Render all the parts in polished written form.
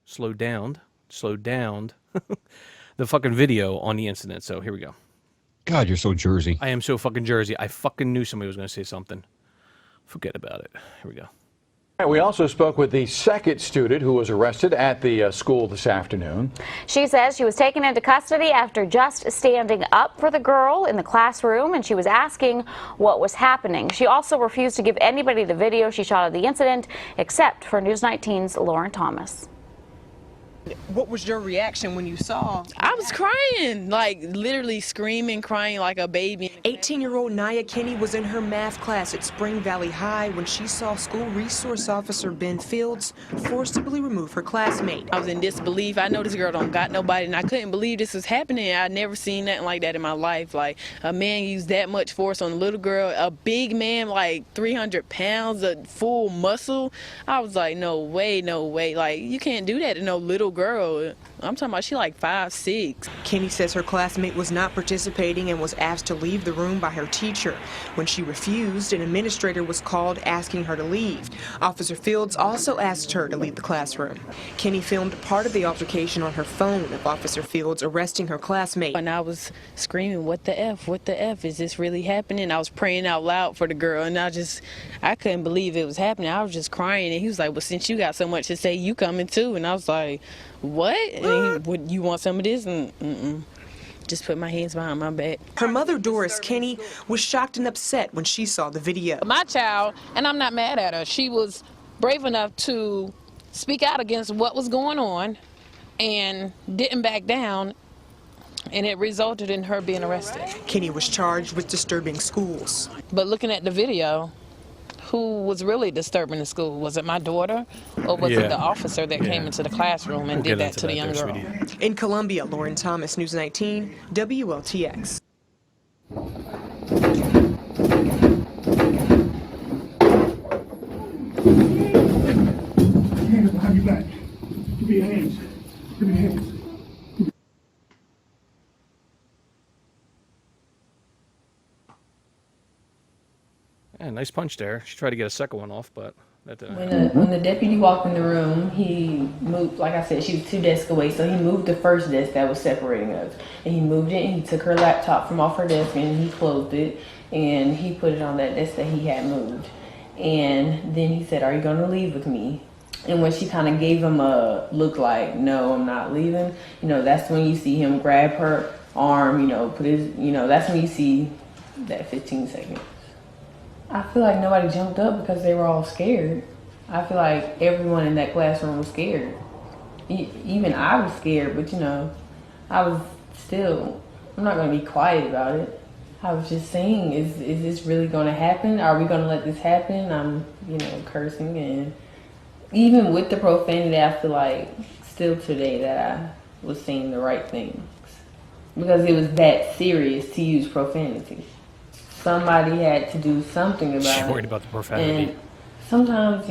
slowed down the fucking video on the incident. So here we go. God, you're so Jersey. I am so fucking Jersey. I fucking knew somebody was going to say something. Forget about it. Here we go. We also spoke with the second student who was arrested at the school this afternoon. She says she was taken into custody after just standing up for the girl in the classroom, and she was asking what was happening. She also refused to give anybody the video she shot of the incident, except for News 19's Lauren Thomas. What was your reaction when you saw? I was crying, like literally screaming, crying like a baby. 18-year-old Nia Kinney was in her math class at Spring Valley High when she saw school resource officer Ben Fields forcibly remove her classmate. I was in disbelief. I know this girl don't got nobody, and I couldn't believe this was happening. I'd never seen nothing like that in my life. Like a man used that much force on a little girl, a big man, like 300 pounds, a full muscle. I was like, no way, no way. Like you can't do that to no little girl. I'm talking about she like 5'6". Kinney says her classmate was not participating and was asked to leave the room by her teacher. When she refused, an administrator was called asking her to leave. Officer Fields also asked her to leave the classroom. Kinney filmed part of the altercation on her phone of Officer Fields arresting her classmate. And I was screaming, what the F? What the F? Is this really happening? I was praying out loud for the girl, and I couldn't believe it was happening. I was just crying, and he was like, well, since you got so much to say, you coming too? And I was like, what? And would you want some of this? And just put my hands behind my back. Her mother, Doris Kinney, was shocked and upset when she saw the video. My child, and I'm not mad at her, she was brave enough to speak out against what was going on and didn't back down, and it resulted in her being arrested. Kinney was charged with disturbing schools. But looking at the video, who was really disturbing the school? Was it my daughter, or was it the officer that came into the classroom and did that to the young girl? In Columbia, Lauren Thomas, News 19, WLTX. Hands behind your back. Give me your hands. Give me your hands. Yeah, nice punch there. She tried to get a second one off, but that didn't When the deputy walked in the room, he moved, like I said, she was 2 desks away, so he moved the first desk that was separating us. And he moved it, and he took her laptop from off her desk, and he closed it, and he put it on that desk that he had moved. And then he said, are you going to leave with me? And when she kind of gave him a look like, no, I'm not leaving, that's when you see him grab her arm, put his, that's when you see that 15 seconds. I feel like nobody jumped up because they were all scared. I feel like everyone in that classroom was scared. Even I was scared, but I was still, I'm not going to be quiet about it. I was just saying, is this really going to happen? Are we going to let this happen? I'm, cursing, and even with the profanity, I feel like still today that I was saying the right things. Because it was that serious to use profanity. Somebody had to do something about it. She's worried about the profanity. And sometimes,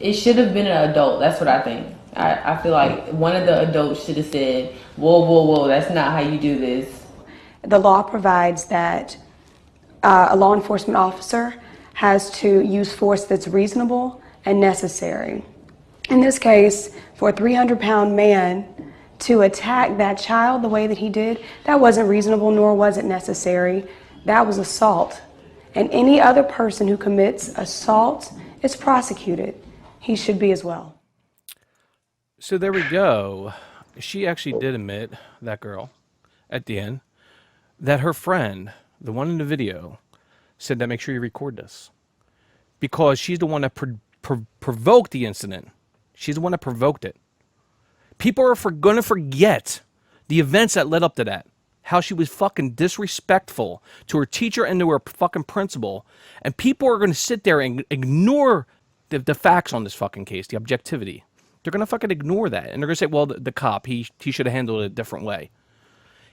it should have been an adult. That's what I think. I feel like one of the adults should have said, whoa, whoa, whoa, that's not how you do this. The law provides that a law enforcement officer has to use force that's reasonable and necessary. In this case, for a 300-pound man to attack that child the way that he did, that wasn't reasonable, nor was it necessary. That was assault. And any other person who commits assault is prosecuted. He should be as well. So there we go. She actually did admit, that girl, at the end, that her friend, the one in the video, said that make sure you record this. Because she's the one that provoked the incident. She's the one that provoked it. People are going to forget the events that led up to that. How she was fucking disrespectful to her teacher and to her fucking principal. And people are going to sit there and ignore the facts on this fucking case, the objectivity. They're going to fucking ignore that. And they're going to say, well, the cop, he should have handled it a different way.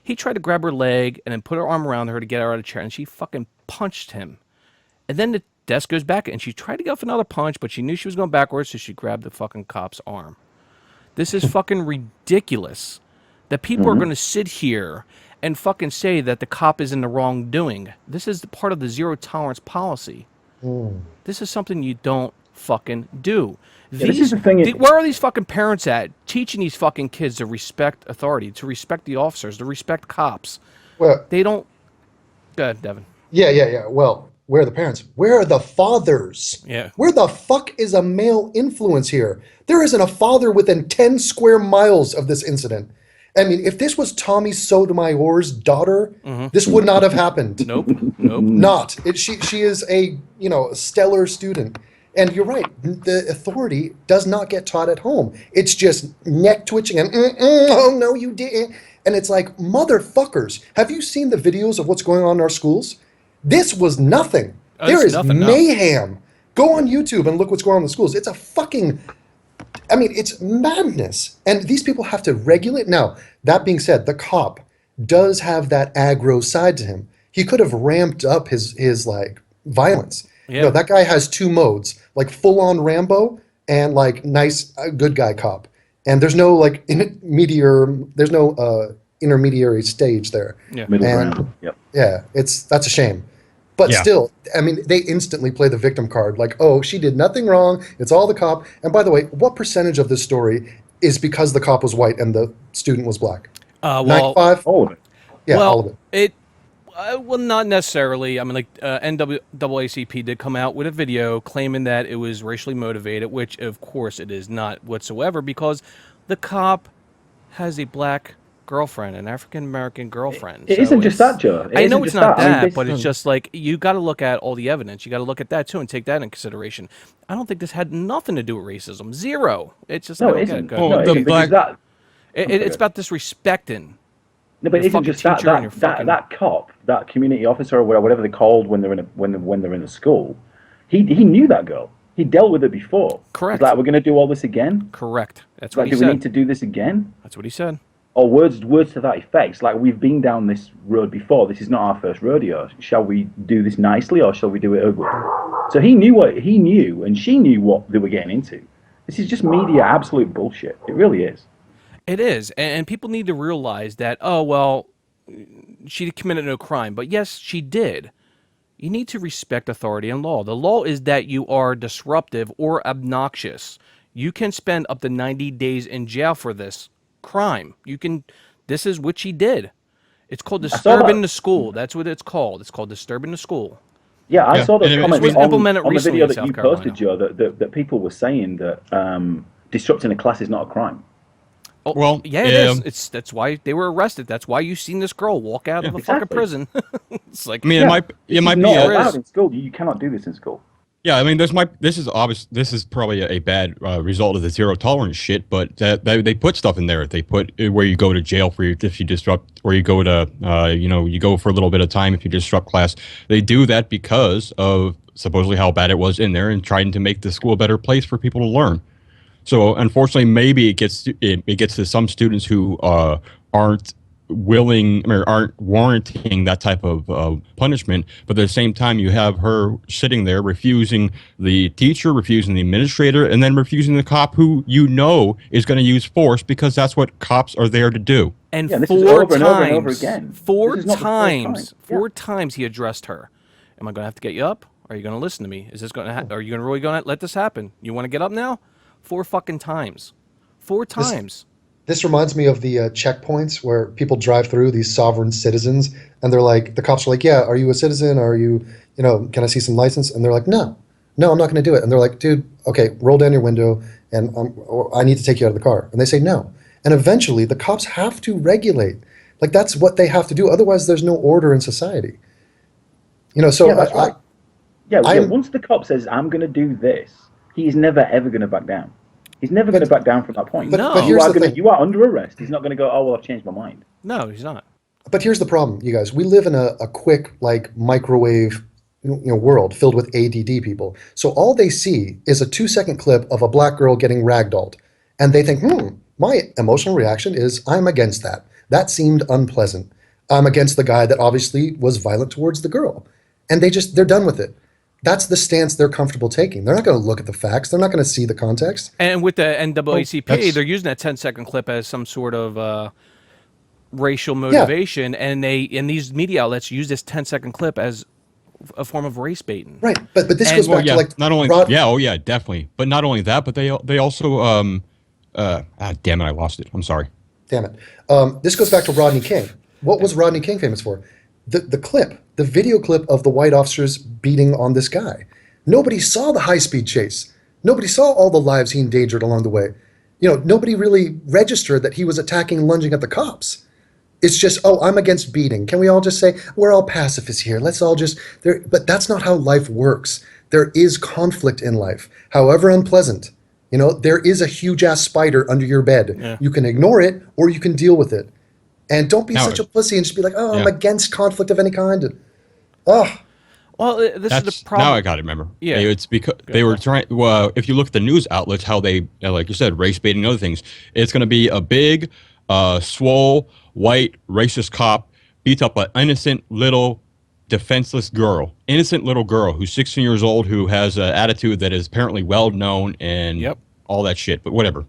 He tried to grab her leg and then put her arm around her to get her out of the chair, and she fucking punched him. And then the desk goes back, and she tried to go for another punch, but she knew she was going backwards, so she grabbed the fucking cop's arm. This is fucking ridiculous. That people are going to sit here and fucking say that the cop is in the wrongdoing. This is part of the zero tolerance policy. This is something you don't fucking do. This is the thing. Where are these fucking parents at? Teaching these fucking kids to respect authority, to respect the officers, to respect cops. Well, they don't. Go ahead, Devin. Yeah. Well, where are the parents? Where are the fathers? Yeah. Where the fuck is a male influence here? There isn't a father within 10 square miles of this incident. I mean, if this was Tommy Sotomayor's daughter, this would not have happened. Nope. Not. She is a stellar student. And you're right. The authority does not get taught at home. It's just neck twitching and oh no, you didn't. And it's like, motherfuckers, have you seen the videos of what's going on in our schools? This was nothing. There is nothing, mayhem. No. Go on YouTube and look what's going on in the schools. It's a fucking, it's madness. And these people have to regulate. Now, that being said, the cop does have that aggro side to him. He could have ramped up his like violence. Yeah. That guy has two modes, like full on Rambo and like nice good guy cop. And there's no like intermediary stage there. Yeah. Middle ground. Yep. Yeah, that's a shame. But still, they instantly play the victim card. Like, oh, she did nothing wrong. It's all the cop. And by the way, what percentage of this story is because the cop was white and the student was black? 95? All of it. Yeah, all of it. Well, not necessarily. I mean, like NAACP did come out with a video claiming that it was racially motivated, which of course it is not whatsoever, because the cop has a black girlfriend, an African American girlfriend. It isn't just that, Joe. I know it's not that, but it's just like you got to look at all the evidence. You got to look at that too and take that in consideration. I don't think this had nothing to do with racism. Zero. It's just it isn't. It's about disrespecting. No, but it isn't just that cop, that community officer, or whatever they're called when they're in a school. He knew that girl. He dealt with it before. Correct. Like, we're going to do all this again. Correct. That's what he said. said. Do we need to do this again? That's what he said. Or words to that effect. It's like, we've been down this road before. This is not our first rodeo. Shall we do this nicely, or shall we do it ugly? So he knew what he knew, and she knew what they were getting into. This is just media absolute bullshit. It really is. It is, and people need to realize that, oh, well, she committed no crime. But yes, she did. You need to respect authority and law. The law is that you are disruptive or obnoxious. You can spend up to 90 days in jail for this crime. This is what she did. It's called disturbing the school. That's what it's called. It's called disturbing the school. Yeah, I saw those comments on the video that you posted, Joe, that people were saying that disrupting a class is not a crime. Oh, well, yeah, it is. That's why they were arrested. That's why you've seen this girl walk out of a fucking prison. It's like, it might be not allowed in school. You cannot do this in school. Yeah, I mean, this is obvious. This is probably a bad result of the zero tolerance shit. But they put stuff in there. They put where you go to jail if you disrupt, or you go to you go for a little bit of time if you disrupt class. They do that because of supposedly how bad it was in there, and trying to make the school a better place for people to learn. So unfortunately, maybe it gets to some students who aren't willing or aren't warranting that type of punishment. But at the same time, you have her sitting there refusing the teacher, refusing the administrator, and then refusing the cop who is going to use force, because that's what cops are there to do. And this four is over times, and over and over again. Four times he addressed her. Am I going to have to get you up? Are you going to listen to me? Is this going to? Are you really going to let this happen? You want to get up now? 4 fucking times. 4 times. This reminds me of the checkpoints where people drive through, these sovereign citizens, and they're like, the cops are like, yeah, are you a citizen? Are you, can I see some license? And they're like, no, I'm not going to do it. And they're like, dude, okay, roll down your window, and I need to take you out of the car. And they say no. And eventually the cops have to regulate. Like, that's what they have to do. Otherwise, there's no order in society. So yeah, that's right. Once the cop says, I'm going to do this, he's never, ever going to back down. He's never going to back down from that point. But you are under arrest. He's not going to go, oh, well, I've changed my mind. No, he's not. But here's the problem, you guys. We live in a quick, like, microwave world filled with ADD people. So all they see is a 2-second clip of a black girl getting ragdolled. And they think, my emotional reaction is I'm against that. That seemed unpleasant. I'm against the guy that obviously was violent towards the girl. And they're done with it. That's the stance they're comfortable taking. They're not going to look at the facts. They're not going to see the context. And with the NAACP, they're using that 10-second clip as some sort of racial motivation. Yeah. And these media outlets use this 10-second clip as a form of race baiting. Right, but this And- goes Well, back yeah, to like not only Rod. yeah, oh yeah, definitely. But not only that, but they also damn it, I lost it. I'm sorry. Damn it. This goes back to Rodney King. What was Rodney King famous for? The clip, the video clip of the white officers beating on this guy. Nobody saw the high-speed chase. Nobody saw all the lives he endangered along the way. You know, nobody really registered that he was attacking and lunging at the cops. It's just, oh, I'm against beating. Can we all just say, we're all pacifists here? Let's all just, but that's not how life works. There is conflict in life, however unpleasant. You know, there is a huge ass spider under your bed. Yeah. You can ignore it or you can deal with it. And don't be Now- such a pussy and just be like, oh, I'm Yeah. against conflict of any kind. Oh, Well, this is the problem. Now I got to remember. Yeah. It's because they were trying. Well, if you look at the news outlets, how they, like you said, race baiting and other things. It's going to be a big, swole, white, racist cop beats up an innocent little, defenseless girl, innocent little girl who's 16 years old, who has an attitude that is apparently well known and Yep. all that shit. But whatever.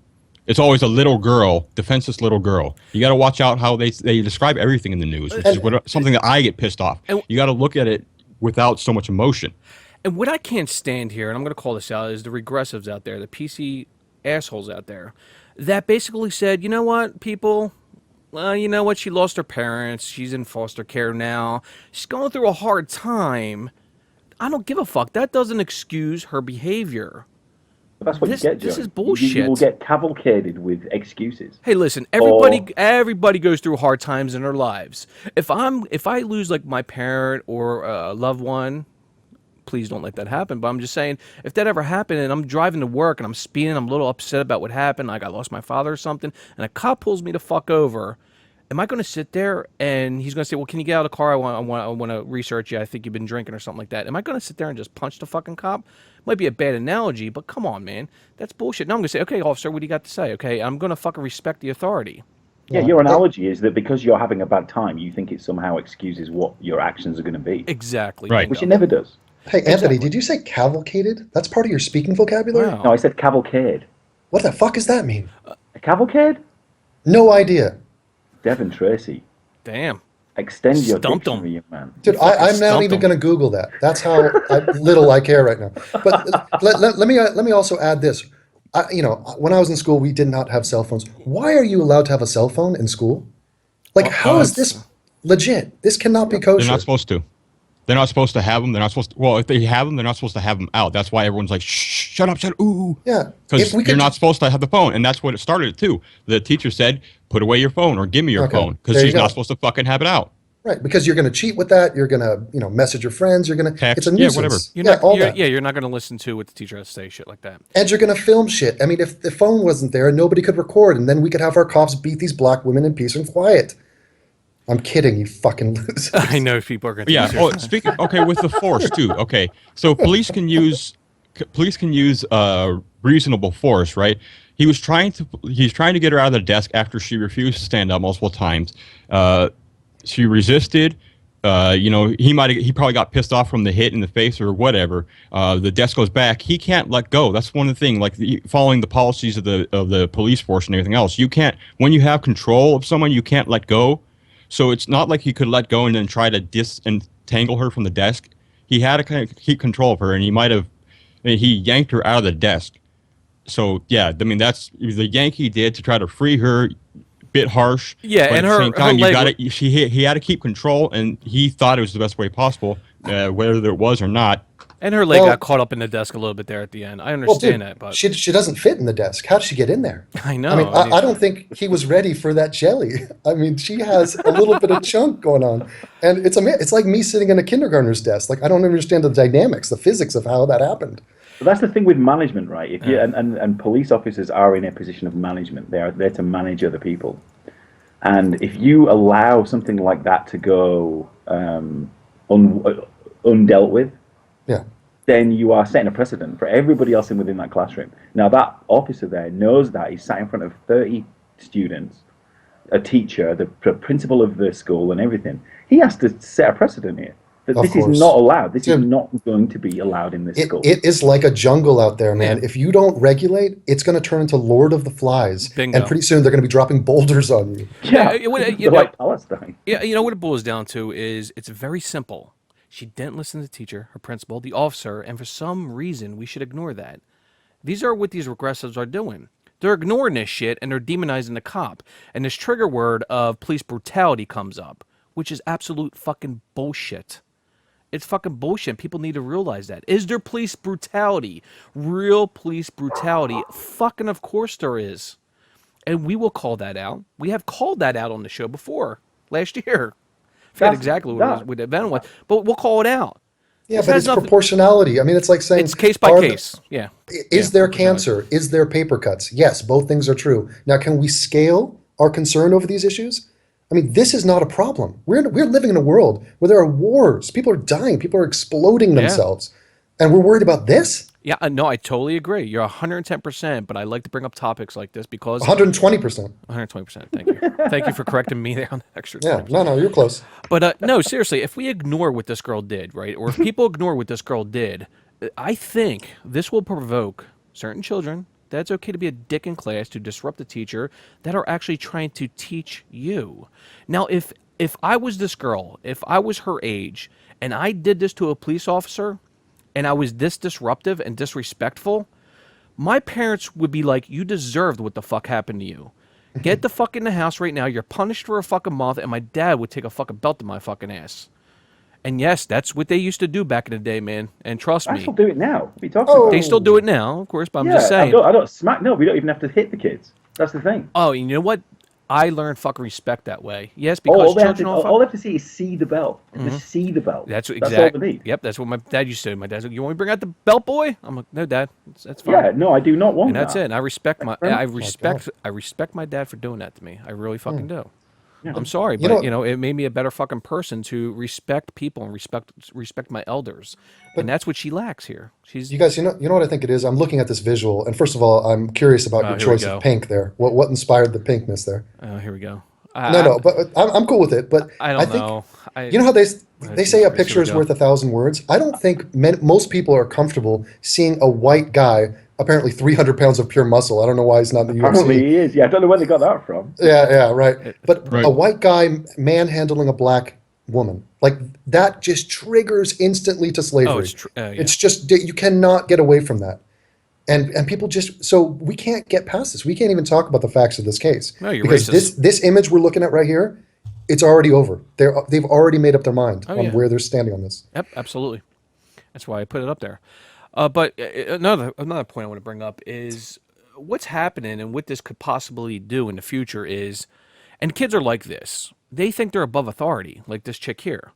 It's always a little girl, defenseless little girl. You got to watch out how they describe everything in the news, which is something that I get pissed off. You got to look at it without so much emotion. And what I can't stand here, and I'm going to call this out, is the regressives out there, the PC assholes out there, that basically said, you know what, people, well, you know what, she lost her parents, she's in foster care now, she's going through a hard time. I don't give a fuck. That doesn't excuse her behavior. But that's what This- you get, this Joe. is You bullshit. will get cavalcaded with excuses. Hey, listen, everybody goes through hard times in their lives. If I lose like my parent or a loved one, please don't let that happen. But I'm just saying, if that ever happened and I'm driving to work and I'm speeding, I'm a little upset about what happened, like I lost my father or something, and a cop pulls me the fuck over, am I going to sit there and he's going to say, well, can you get out of the car? I want to research you. I think you've been drinking or something like that. Am I going to sit there and just punch the fucking cop? Might be a bad analogy, but come on, man. That's bullshit. Now I'm going to say, okay, officer, what do you got to say? Okay, I'm going to fucking respect the authority. Yeah, your analogy is that because you're having a bad time, you think it somehow excuses what your actions are going to be. Exactly. Right. Which it never does. hey, Anthony, did you say cavalcaded? That's part of your speaking vocabulary? Wow. No, I said cavalcade. What the fuck does that mean? A cavalcade? No idea. Devin Tracy. Damn. Extend your Stumped 'em. dictionary, young man. Dude, I'm not stumped even him. going to Google that. That's how little I care right now. But let me also add this. When I was in school, we did not have cell phones. Why are you allowed to have a cell phone in school? Like, how is this legit? This cannot be kosher. They're not supposed to. They're not supposed to have them. They're not supposed to. Well, if they have them, they're not supposed to have them out. That's why everyone's like, shh, shut up, ooh. Yeah. Because If we you're could- not supposed to have the phone. And that's what it started too. The teacher said, put away your phone or give me your Okay, phone. Because there you she's go. not supposed to fucking have it out. Right, because you're going to cheat with that. You're going to, message your friends. You're going to. Text, It's a yeah, nuisance. whatever. You're not going to listen to what the teacher has to say, shit like that. And you're going to film shit. I mean, if the phone wasn't there, nobody could record, and then we could have our cops beat these black women in peace and quiet. I'm kidding, you fucking losers. I know people are going to. Yeah. Oh, speaking. Okay, with the force too. Okay, so police can use reasonable force, right? He's trying to get her out of the desk after she refused to stand up multiple times. She resisted. He probably got pissed off from the hit in the face or whatever. The desk goes back. He can't let go. That's one of the things. Like following the policies of the police force and everything else. You can't, when you have control of someone, you can't let go. So it's not like he could let go and then try to disentangle her from the desk. He had to kind of keep control of her, and he yanked her out of the desk. So yeah, I mean that's the yank he did to try to free her. Bit harsh. Yeah, but and at the same time, her you got leg- to. He had to keep control, and he thought it was the best way possible, whether it was or not. And her leg Well- got caught up in the desk a little bit there at the end. I Well, understand dude, that, but she doesn't fit in the desk. How did she get in there? I know. I mean, I don't think he was ready for that jelly. I mean, she has a little bit of chunk going on, and it's like me sitting in a kindergartner's desk. Like I don't understand the dynamics, the physics of how that happened. But that's the thing with management, right? If you and police officers are in a position of management, they are there to manage other people. And if you allow something like that to go undealt with, Yeah. then you are setting a precedent for everybody else within that classroom. Now, that officer there knows that. He's sat in front of 30 students, a teacher, the principal of the school, and everything. He has to set a precedent here. That Of this course. is not allowed. This is Dude, not going to be allowed in this school. It is like a jungle out there, man. Yeah. If you don't regulate, it's going to turn into Lord of the Flies. Bingo. And pretty soon they're going to be dropping boulders on you. yeah, you they're know- like Palestine. yeah, you know what it boils down to is it's very simple. She didn't listen to the teacher, her principal, the officer, and for some reason we should ignore that. These are what these regressives are doing. They're ignoring this shit and they're demonizing the cop. And this trigger word of police brutality comes up, which is absolute fucking bullshit. It's fucking bullshit. People need to realize that. Is there police brutality? Real police brutality? Fucking of course there is. And we will call that out. We have called that out on the show before, last year. I forget exactly what the event was, but we'll call it out. Yeah, but it's proportionality. I mean, it's like saying... It's case by case, yeah. Is there cancer? Is there paper cuts? Yes, both things are true. Now, can we scale our concern over these issues? I mean, this is not a problem. We're living in a world where there are wars. People are dying. People are exploding themselves. And we're worried about this? Yeah, no, I totally agree. You're 110%, but I like to bring up topics like this because... 120%. 120%, thank you. Thank you for correcting me there on the extra 20%. Yeah, no, you're close. But no, seriously, if we ignore what this girl did, right, or if people ignore what this girl did, I think this will provoke certain children that it's okay to be a dick in class, to disrupt the teacher, that are actually trying to teach you. Now, if I was this girl, if I was her age, and I did this to a police officer, and I was this disruptive and disrespectful, my parents would be like, you deserved what the fuck happened to you. Get the fuck in the house right now. You're punished for a fucking month. And my dad would take a fucking belt to my fucking ass. And yes, that's what they used to do back in the day, man. And trust me. I still do it now. What are you talking about? They still do it now, of course, but I'm just saying. I don't smack. No, we don't even have to hit the kids. That's the thing. Oh, you know what? I learned fucking respect that way. Yes, because children all they have to see is see the belt. Just see the belt. That's exactly. All they need. Yep, that's what my dad used to do. My dad's like, "You want me to bring out the belt, boy?" I'm like, "No, Dad, that's fine." Yeah, no, I do not want and that. that's it. And I respect I respect my dad for doing that to me. I really fucking do. Yeah. I'm sorry, but it made me a better fucking person to respect people and respect my elders. And that's what she lacks here. You guys, you know what I think it is? I'm looking at this visual, and first of all, I'm curious about your choice of pink there. What inspired the pinkness there? Oh, here we go. No, but I'm cool with it. But I think, know. You know how they say a picture is worth 1,000 words? I don't think most people are comfortable seeing a white guy, apparently 300 pounds of pure muscle. I don't know why he's not in the UFC. Apparently he is. Yeah, I don't know where they got that from. Yeah, right. But a white guy manhandling a black woman, like that just triggers instantly to slavery. It's just, you cannot get away from that. And people so we can't get past this. We can't even talk about the facts of this case. No, you're because racist. this image we're looking at right here, it's already over. They've already made up their mind on where they're standing on this. Yep, absolutely. That's why I put it up there. But another point I want to bring up is what's happening and what this could possibly do in the future is, and kids are like this. They think they're above authority, like this chick here.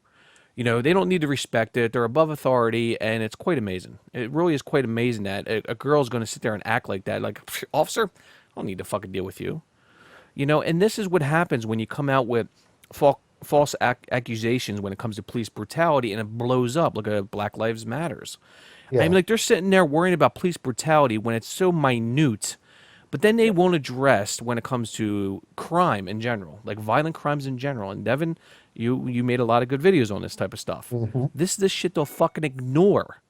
You know, they don't need to respect it. They're above authority, and it's quite amazing. It really is quite amazing that a girl's going to sit there and act like that. Like, officer, I don't need to fucking deal with you. You know, and this is what happens when you come out with false accusations when it comes to police brutality, and it blows up. Look at Black Lives Matters. Yeah. I mean, like, they're sitting there worrying about police brutality when it's so minute, but then they won't address when it comes to crime in general, like violent crimes in general. And Devin, you made a lot of good videos on this type of stuff. Mm-hmm. This is the shit they'll fucking ignore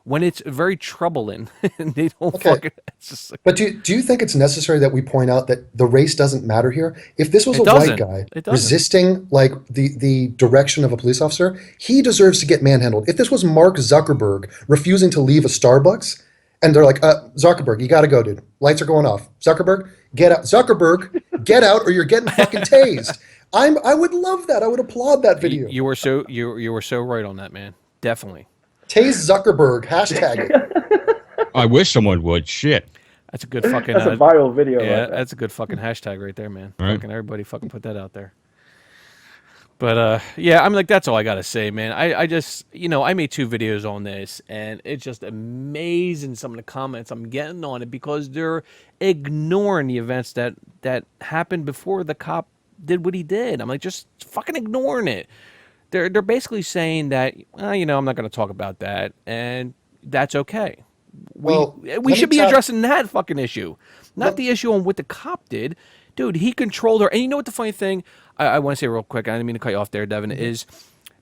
when it's very troubling. And they don't fucking... It's just like, but do you think it's necessary that we point out that the race doesn't matter here? If this was a white guy resisting like the direction of a police officer, he deserves to get manhandled. If this was Mark Zuckerberg refusing to leave a Starbucks, and they're like, Zuckerberg, you got to go, dude. Lights are going off. Zuckerberg, get out. Zuckerberg, get out, or you're getting fucking tased. I would love that. I would applaud that video. You were so right on that, man. Definitely. Tase Zuckerberg. Hashtag it. I wish someone would. Shit. That's a good fucking. That's a viral video. Yeah, right that's a good fucking hashtag right there, man. Right. Fucking everybody fucking put that out there. But yeah, I'm like, that's all I gotta say, man. I just, I made 2 videos on this, and it's just amazing some of the comments I'm getting on it because they're ignoring the events that happened before the cop did what he did. I'm like, just fucking ignoring it. They're basically saying that, I'm not gonna talk about that, and that's okay. We should be addressing that fucking issue, not the issue on what the cop did. Dude, he controlled her. And you know what the funny thing, I want to say real quick, I didn't mean to cut you off there, Devin, is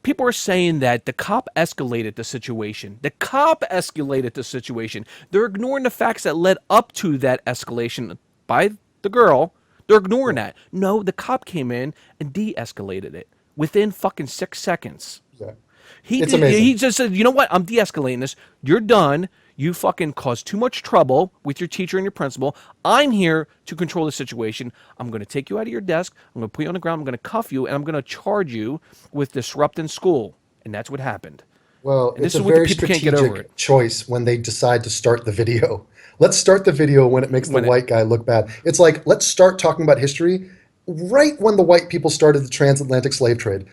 people are saying that the cop escalated the situation. The cop escalated the situation. They're ignoring the facts that led up to that escalation by the girl. They're ignoring that. No, the cop came in and de-escalated it within fucking 6 seconds. Yeah. It's amazing. He just said, you know what? I'm de-escalating this. You're done. You fucking caused too much trouble with your teacher and your principal. I'm here to control the situation. I'm going to take you out of your desk. I'm going to put you on the ground. I'm going to cuff you, and I'm going to charge you with disrupting school. And that's what happened. Well, And it's this a is what the very people can't get over it. strategic choice when they decide to start the video. Let's start the video when it makes the white guy look bad. It's like, let's start talking about history right when the white people started the transatlantic slave trade.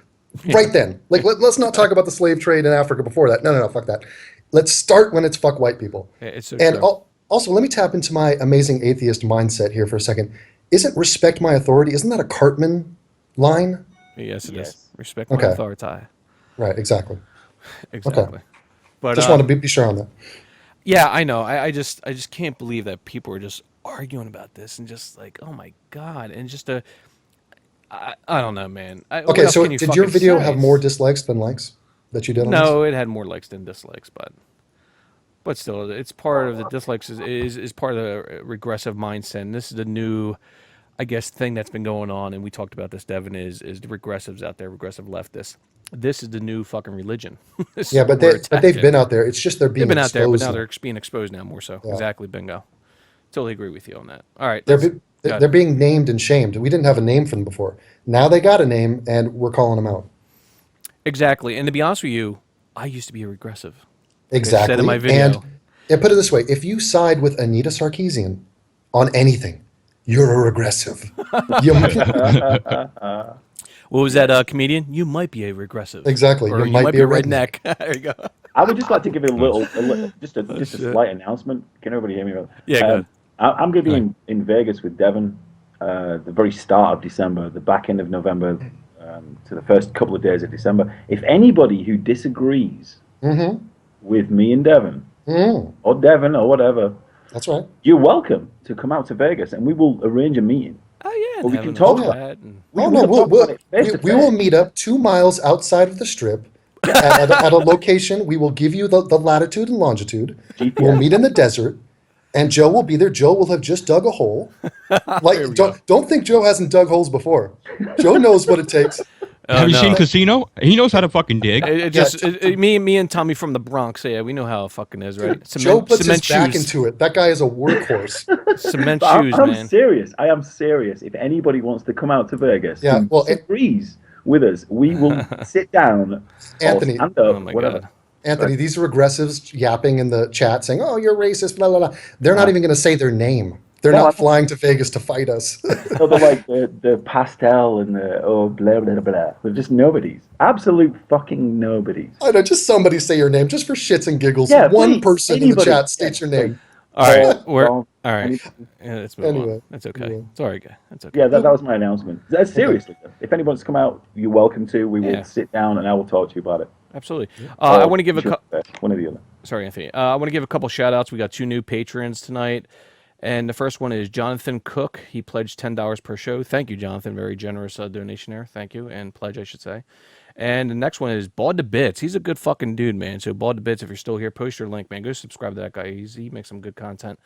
Right then. Like, let's not talk about the slave trade in Africa before that. No, fuck that. Let's start when it's fuck white people. Yeah, it's so And true. also, let me tap into my amazing atheist mindset here for a second. Isn't respect my authority? Isn't that a Cartman line? Yes, it is. Yes. Respect my Okay. authority. Right, exactly. Exactly. Okay. But Just want to be sure on that. yeah, I know. I just can't believe that people are just arguing about this and just like, oh my god, and just I don't know, man. What Okay, else so can you did your fucking video say? have more dislikes than likes that you did on this? No, it had more likes than dislikes, but still, it's part of the dislikes is part of the regressive mindset. And this is the new, I guess, thing that's been going on, and we talked about this, Devin, is the regressives out there, regressive leftists. This is the new fucking religion. This Yeah, is what but we're they've attaching. been out there. It's just they're being They've been out there, but exposed now now. they're being exposed now more so. Yeah. Exactly, bingo. Totally agree with you on that. All right, They're let's, be- go ahead. they're being named and shamed. We didn't have a name for them before. Now they got a name, and we're calling them out. Exactly. And to be honest with you, I used to be a regressive. Like I Exactly. said in my video. And put it this way: if you side with Anita Sarkeesian on anything, you're a regressive. You, What was that comedian? You might be a regressive. exactly. Or You you might might be be a a redneck. There you go. I would just like to give you just a shit. slight announcement. Can everybody hear me? Yeah, go ahead. I'm going to be in Vegas with Devon the very start of December, the back end of November to the first couple of days of December. If anybody who disagrees Mm-hmm. with me and Devon, or Devon or whatever, That's right. you're welcome to come out to Vegas and we will arrange a meeting. Oh yeah. Well, we having can talk a about chat and- We, Oh we no, can talk about it face to we will face. meet up 2 miles outside of the strip at a location. We will give you the latitude and longitude. We'll GPS. meet in the desert, and Joe will be there. Joe will have just dug a hole. Like don't think Joe hasn't dug holes before. Joe knows what it takes. Have you no. seen Casino? He knows how to fucking dig. It just me and Tommy from the Bronx. Yeah, we know how it fucking is, right? Joe puts his back shoes. into it. That guy is a workhorse. Cement But shoes, I'm man. serious. I am serious. If anybody wants to come out to Vegas, Yeah, who well, disagrees with us, we will sit down, Anthony. or stand up, Oh my whatever. god. Anthony, these regressives yapping in the chat saying, "Oh, you're racist," blah blah blah. They're not even going to say their name. They're No, not flying to Vegas to fight us. So they're like the pastel and the blah blah blah. They're just nobodies. Absolute fucking nobodies. I know, just somebody say your name, just for shits and giggles. Yeah, One please, person in the anybody. chat states your name. All right, Paul, we're Paul, all right. anybody. Yeah, let's move Anyway, on. That's okay. anyway. It's all right, guy. That's okay. Yeah, that was my announcement. Seriously, if anyone wants to come out, you're welcome to. We will Yeah. sit down and I will talk to you about it. Absolutely. I want to give one or the other. Sorry, Anthony. I want to give a couple shout outs. We got 2 new patrons tonight. And the first one is Jonathan Cook. He pledged $10 per show. Thank you, Jonathan. Very generous donation there. Thank you. And pledge, I should say. And the next one is Bald to Bits. He's a good fucking dude, man. So Bald to Bits, if you're still here, post your link, man. Go subscribe to that guy. He makes some good content.